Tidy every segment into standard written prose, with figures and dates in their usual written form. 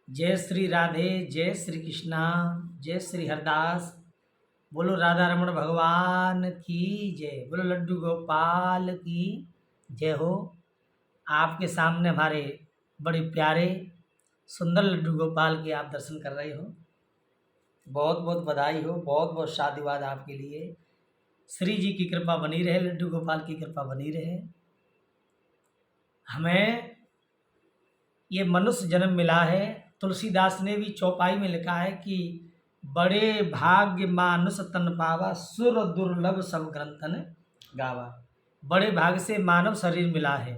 जय श्री राधे, जय श्री कृष्णा, जय श्री हरदास। बोलो राधा रमण भगवान की जय, बोलो लड्डू गोपाल की जय हो। आपके सामने हमारे बड़े प्यारे सुंदर लड्डू गोपाल के आप दर्शन कर रहे हो। बहुत बहुत बधाई हो, बहुत बहुत शादीवाद आपके लिए। श्री जी की कृपा बनी रहे, लड्डू गोपाल की कृपा बनी रहे। हमें ये मनुष्य जन्म मिला है। तुलसीदास ने भी चौपाई में लिखा है कि बड़े भाग्य मानुष तन पावा, सुर दुर्लभ सब ग्रंथन गावा। बड़े भाग्य से मानव शरीर मिला है।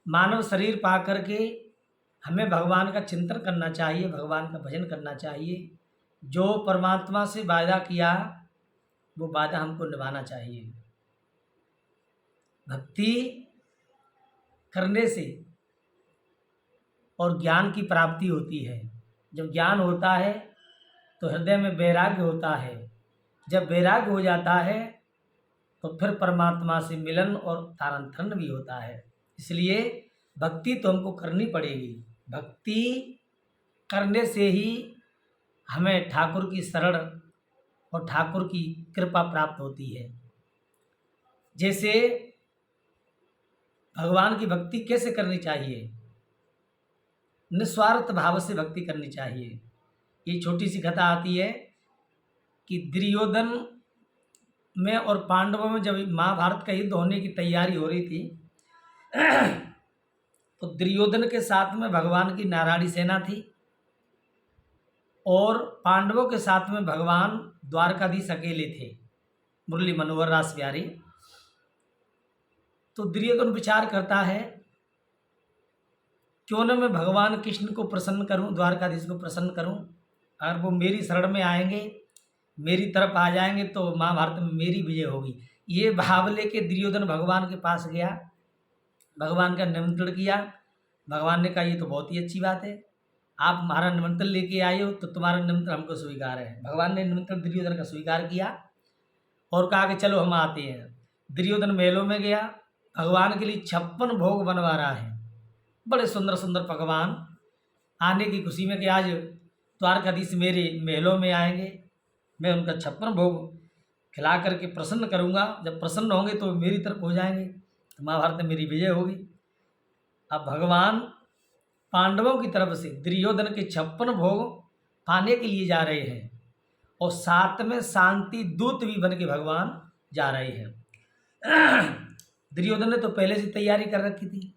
मानव शरीर पा करके हमें भगवान का चिंतन करना चाहिए, भगवान का भजन करना चाहिए। जो परमात्मा से वादा किया वो वादा हमको निभाना चाहिए। भक्ति करने से और ज्ञान की प्राप्ति होती है। जब ज्ञान होता है तो हृदय में वैराग्य होता है। जब वैराग्य हो जाता है तो फिर परमात्मा से मिलन और तारन भी होता है। इसलिए भक्ति तो हमको करनी पड़ेगी। भक्ति करने से ही हमें ठाकुर की शरण और ठाकुर की कृपा प्राप्त होती है। जैसे भगवान की भक्ति कैसे करनी चाहिए? निस्वार्थ भाव से भक्ति करनी चाहिए। ये छोटी सी कथा आती है कि दुर्योधन में और पांडवों में जब महाभारत का युद्ध होने की तैयारी हो रही थी तो दुर्योधन के साथ में भगवान की नारायणी सेना थी और पांडवों के साथ में भगवान द्वारकाधीश अकेले थे, मुरली मनोहर रास प्यारी। तो दुर्योधन विचार करता है क्यों न मैं भगवान कृष्ण को प्रसन्न करूं, द्वारकाधीश को प्रसन्न करूं। अगर वो मेरी शरण में आएंगे, मेरी तरफ आ जाएंगे तो महाभारत में मेरी विजय होगी। ये भाव लेके दुर्योधन भगवान के पास गया, भगवान का निमंत्रण किया। भगवान ने कहा ये तो बहुत ही अच्छी बात है, आप हमारा निमंत्रण लेके आए हो तो तुम्हारा निमंत्रण हमको स्वीकार है। भगवान ने निमंत्रण दुर्योधन का स्वीकार किया और कहा कि चलो हम आते हैं। दुर्योधन महलों में गया, भगवान के लिए 56 भोग बनवा रहा है। बड़े सुंदर सुंदर पकवान, आने की खुशी में कि आज द्वारकाधीश मेरे महलों में आएंगे, मैं उनका 56 भोग खिला करके प्रसन्न करूंगा। जब प्रसन्न होंगे तो मेरी तरफ हो जाएंगे तो महाभारत में मेरी विजय होगी। अब भगवान पांडवों की तरफ से दुर्योधन के 56 भोग पाने के लिए जा रहे हैं और साथ में शांति दूत भी बन के भगवान जा रहे हैं। दुर्योधन ने तो पहले से तैयारी कर रखी थी।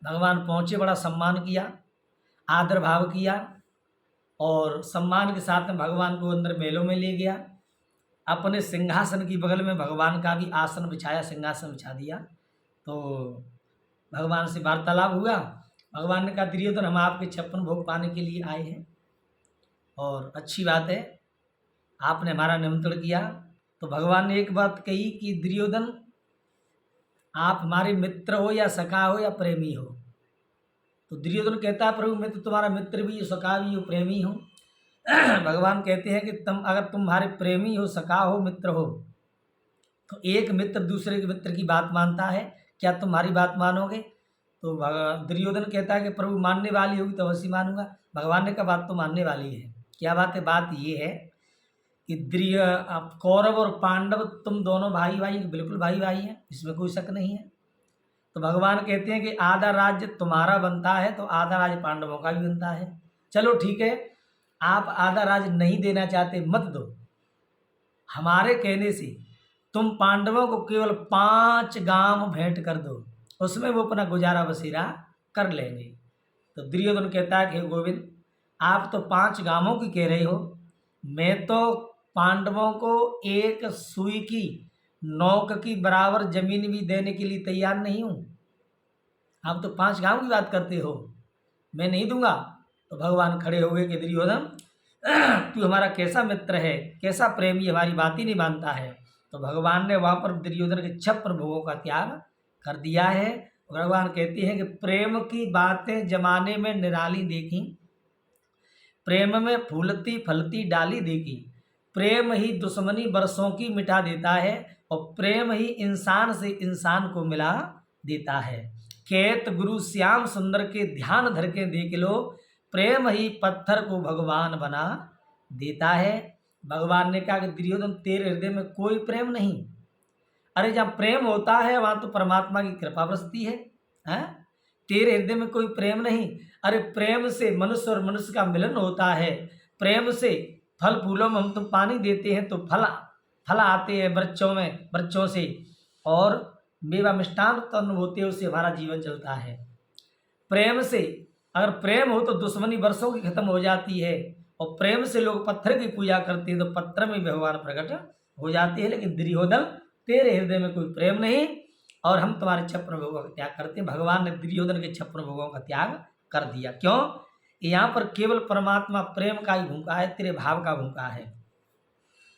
भगवान पहुँचे, बड़ा सम्मान किया, आदर भाव किया और सम्मान के साथ में भगवान को अंदर महलों में ले गया। अपने सिंहासन की बगल में भगवान का भी आसन बिछाया, सिंहासन बिछा दिया। तो भगवान से वार्तालाप हुआ। भगवान ने कहा दुर्योधन हम आपके 56 भोग पाने के लिए आए हैं और अच्छी बात है, आपने हमारा निमंत्रण किया। तो भगवान ने एक बात कही कि दुर्योधन आप हमारे मित्र हो या सखा हो या प्रेमी हो। तो दुर्योधन कहता है प्रभु मैं तो तुम्हारा मित्र भी हूँ, सखा भी हूँ, प्रेमी हूँ। भगवान कहते हैं कि अगर तुम्हारे प्रेमी हो, सखा हो, मित्र हो तो एक मित्र दूसरे के मित्र की बात मानता है, क्या तुम्हारी बात मानोगे? तो दुर्योधन कहता है कि प्रभु मानने वाली होगी तो अवश्य मानूंगा। भगवान ने कहा बात तो मानने वाली है। क्या बात है? बात ये है कि कौरव और पांडव तुम दोनों भाई भाई, बिल्कुल भाई भाई हैं, इसमें कोई शक नहीं है। तो भगवान कहते हैं कि आधा राज्य तुम्हारा बनता है तो आधा राज्य पांडवों का भी बनता है। चलो ठीक है, आप आधा राज्य नहीं देना चाहते मत दो, हमारे कहने से तुम पांडवों को केवल 5 गांव भेंट कर दो, उसमें वो अपना गुजारा बसेरा कर लेंगे। तो दुर्योधन कहता है कि गोविंद आप तो 5 गांवों की कह रहे हो, मैं तो पांडवों को एक सुई की नोक की बराबर जमीन भी देने के लिए तैयार नहीं हूँ। आप तो 5 गांव की बात करते हो, मैं नहीं दूंगा। तो भगवान खड़े हो गए कि दुर्योधन तू हमारा कैसा मित्र है, कैसा प्रेमी, हमारी बात ही नहीं मानता है। तो भगवान ने वहाँ पर दुर्योधन के 56 भोगों का त्याग कर दिया है। भगवान कहते हैं कि प्रेम की बातें जमाने में निराली देखी, प्रेम में फूलती फलती डाली देखी, प्रेम ही दुश्मनी बरसों की मिटा देता है और प्रेम ही इंसान से इंसान को मिला देता है। कहत गुरु श्याम सुंदर के ध्यान धर के देख लो, प्रेम ही पत्थर को भगवान बना देता है। भगवान ने कहा कि दुर्योधन तेरे हृदय में कोई प्रेम नहीं। अरे जहाँ प्रेम होता है वहाँ तो परमात्मा की कृपा बरसती है, हैं? तेरे हृदय में कोई प्रेम नहीं। अरे प्रेम से मनुष्य और मनुष्य का मिलन होता है। प्रेम से फल फूलों में हम तो पानी देते हैं तो फल फल आते हैं वृक्षों से, और मेवा मिष्ठान उत्पन्न होते हैं, उससे हमारा जीवन चलता है। प्रेम से अगर प्रेम हो तो दुश्मनी वर्षों की खत्म हो जाती है, और प्रेम से लोग पत्थर की पूजा करते हैं तो पत्थर में भगवान प्रकट हो जाते हैं। लेकिन दुर्योधन तेरे हृदय में कोई प्रेम नहीं, और हम तुम्हारे 56 भोगों का त्याग करते हैं। भगवान ने दुर्योधन के 56 भोगों का त्याग कर दिया। क्यों? यहाँ पर केवल परमात्मा प्रेम का ही भूखा है, तेरे भाव का भूखा है,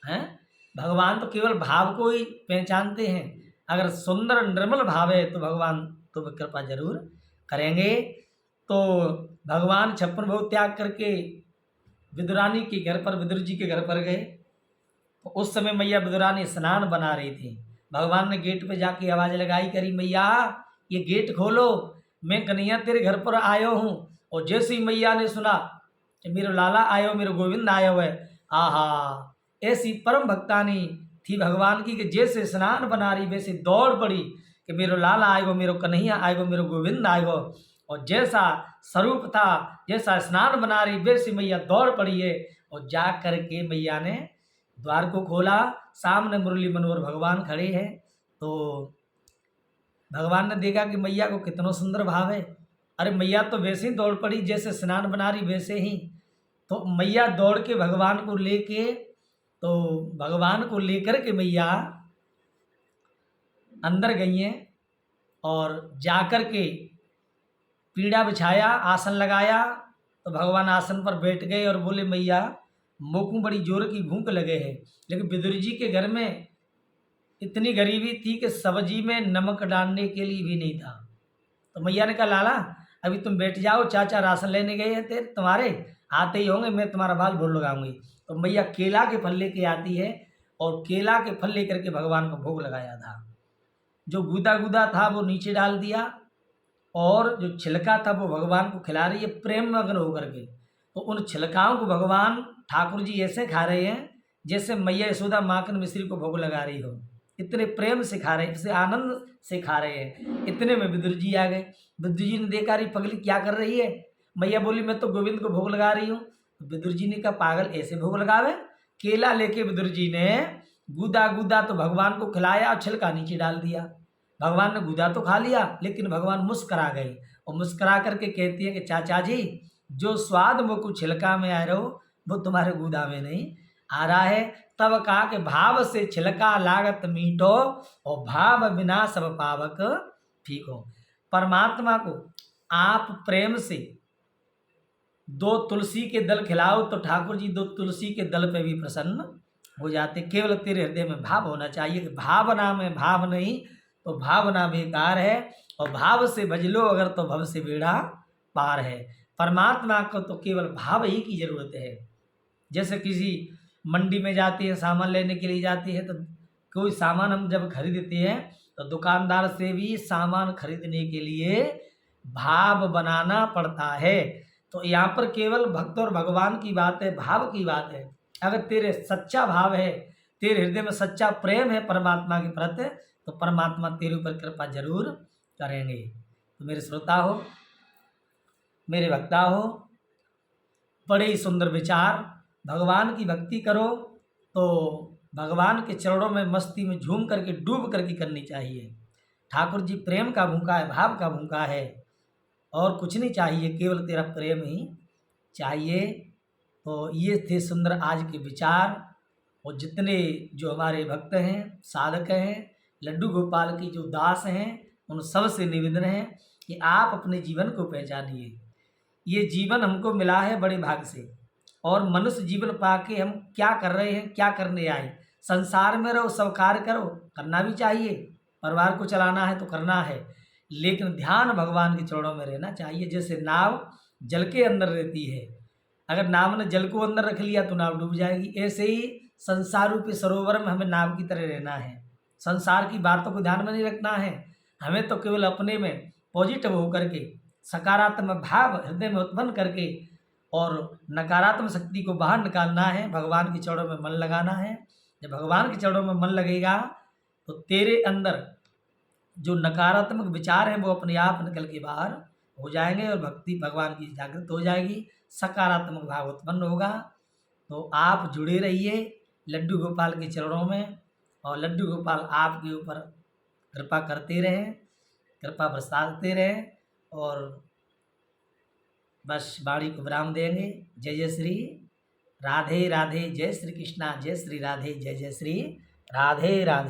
हैं? भगवान तो केवल भाव को ही पहचानते हैं। अगर सुंदर निर्मल भाव है तो भगवान तो कृपा जरूर करेंगे। तो भगवान 56 भोग त्याग करके विदुरानी के घर पर, विदुर जी के घर पर गए। तो उस समय मैया विदुरानी स्नान बना रही थी। भगवान ने गेट पे जाके आवाज़ लगाई, करी मैया ये गेट खोलो, मैं कन्हैया तेरे घर पर आयो हूँ। और जैसे ही मैया ने सुना कि मेरे लाला आयो, मेरे गोविंद आयो है, आहा, ऐसी परम भक्तानी थी भगवान की कि जैसे स्नान बना रही वैसे दौड़ पड़ी कि मेरो लाला आएगो, मेरो कन्हैया आएगो, मेरो गोविंद आएगो। और जैसा स्वरूप था, जैसा स्नान बना रही वैसे मैया दौड़ पड़ी है। और जा कर के मैया ने द्वार को खोला, सामने मुरली मनोहर भगवान खड़े हैं। तो भगवान ने देखा कि मैया को कितना सुंदर भाव है। अरे मैया तो वैसे ही दौड़ पड़ी जैसे स्नान बना रही वैसे ही। तो मैया दौड़ के भगवान को लेकर के मैया अंदर गई हैं, और जाकर के पीड़ा बिछाया, आसन लगाया। तो भगवान आसन पर बैठ गए और बोले, मैया मोको बड़ी जोर की भूख लगे है, लेकिन विदुर जी के घर में इतनी गरीबी थी कि सब्जी में नमक डालने के लिए भी नहीं था। तो मैया ने कहा, लाला अभी तुम बैठ जाओ, चाचा राशन लेने गए हैं तेरे, तुम्हारे आते ही होंगे, मैं तुम्हारा बाल भोग लगाऊंगी। तो मैया केला के फल लेके आती है, और केला के फल लेकर के भगवान को भोग लगाया था। जो गुदा गुदा था वो नीचे डाल दिया, और जो छिलका था वो भगवान को खिला रही है प्रेम मग्न होकर के। तो उन छिलकाओं को भगवान ठाकुर जी ऐसे खा रहे हैं जैसे मैया यशोदा माखन मिश्री को भोग लगा रही हो। इतने प्रेम से खा रहे हैं, इतने आनंद से खा रहे हैं। इतने में विदुर जी आ गए। विदुर जी ने देखा, रही पगली क्या कर रही है। मैया बोली, मैं तो गोविंद को भोग लगा रही हूँ। तो विदुर जी ने कहा, पागल ऐसे भोग लगावे। केला लेके विदुर जी ने गुदा गुदा तो भगवान को खिलाया, और छिलका नीचे डाल दिया। भगवान ने गुदा तो खा लिया, लेकिन भगवान मुस्करा गए, और मुस्करा करके कहती है कि चाचा जी, जो स्वाद मुझको छिलका में आ रहा हो वो तुम्हारे गुदा में नहीं आ रहा है। तब कहा कि भाव से छिलका लागत मीठो, और भाव बिना सब पावक फीको। परमात्मा को आप प्रेम से 2 तुलसी के दल खिलाओ तो ठाकुर जी 2 तुलसी के दल पे भी प्रसन्न हो जाते। केवल तेरे हृदय में भाव होना चाहिए। भावना में भाव नहीं तो भावना बेकार है, और भाव से भज लो अगर तो भव से बेड़ा पार है। परमात्मा को तो केवल भाव ही की जरूरत है। जैसे किसी मंडी में जाते हैं, सामान लेने के लिए जाते हैं, तो कोई सामान हम जब खरीदते हैं तो दुकानदार से भी सामान खरीदने के लिए भाव बनाना पड़ता है। तो यहाँ पर केवल भक्त और भगवान की बात है, भाव की बात है। अगर तेरे सच्चा भाव है, तेरे हृदय में सच्चा प्रेम है परमात्मा के प्रति, तो परमात्मा तेरे ऊपर कृपा जरूर करेंगे। तो मेरे श्रोता हो, मेरे भक्ता हो, बड़े ही सुंदर विचार। भगवान की भक्ति करो तो भगवान के चरणों में मस्ती में झूम करके डूब करके करनी चाहिए। ठाकुर जी प्रेम का भूखा है, भाव का भूखा है, और कुछ नहीं चाहिए, केवल तेरा प्रेम ही चाहिए। तो ये थे सुंदर आज के विचार। और जितने जो हमारे भक्त हैं, साधक हैं, लड्डू गोपाल की जो दास हैं, उन सब से निवेदन है कि आप अपने जीवन को पहचानिए। ये जीवन हमको मिला है बड़े भाग से, और मनुष्य जीवन पाके हम क्या कर रहे हैं, क्या करने आए। संसार में रहो, सब कार्य करो, करना भी चाहिए, परिवार को चलाना है तो करना है, लेकिन ध्यान भगवान के चरणों में रहना चाहिए। जैसे नाव जल के अंदर रहती है, अगर नाव ने जल को अंदर रख लिया तो नाव डूब जाएगी। ऐसे ही संसार रूपी सरोवर में हमें नाव की तरह रहना है। संसार की बातों को ध्यान में नहीं रखना है, हमें तो केवल अपने में पॉजिटिव होकर के, सकारात्मक भाव हृदय में उत्पन्न करके और नकारात्मक शक्ति को बाहर निकालना है, भगवान के चरणों में मन लगाना है। जब भगवान के चरणों में मन लगेगा तो तेरे अंदर जो नकारात्मक विचार हैं वो अपने आप निकल के बाहर हो जाएंगे और भक्ति भगवान की जागृत हो जाएगी, सकारात्मक भाव उत्पन्न होगा। तो आप जुड़े रहिए लड्डू गोपाल के चरणों में और लड्डू गोपाल आपके ऊपर कृपा करते रहें, कृपा बरसाते रहें। और बस वाणी को विराम देंगे। जय जय श्री राधे राधे, जय श्री कृष्णा, जय श्री राधे, जय जय श्री राधे राधे।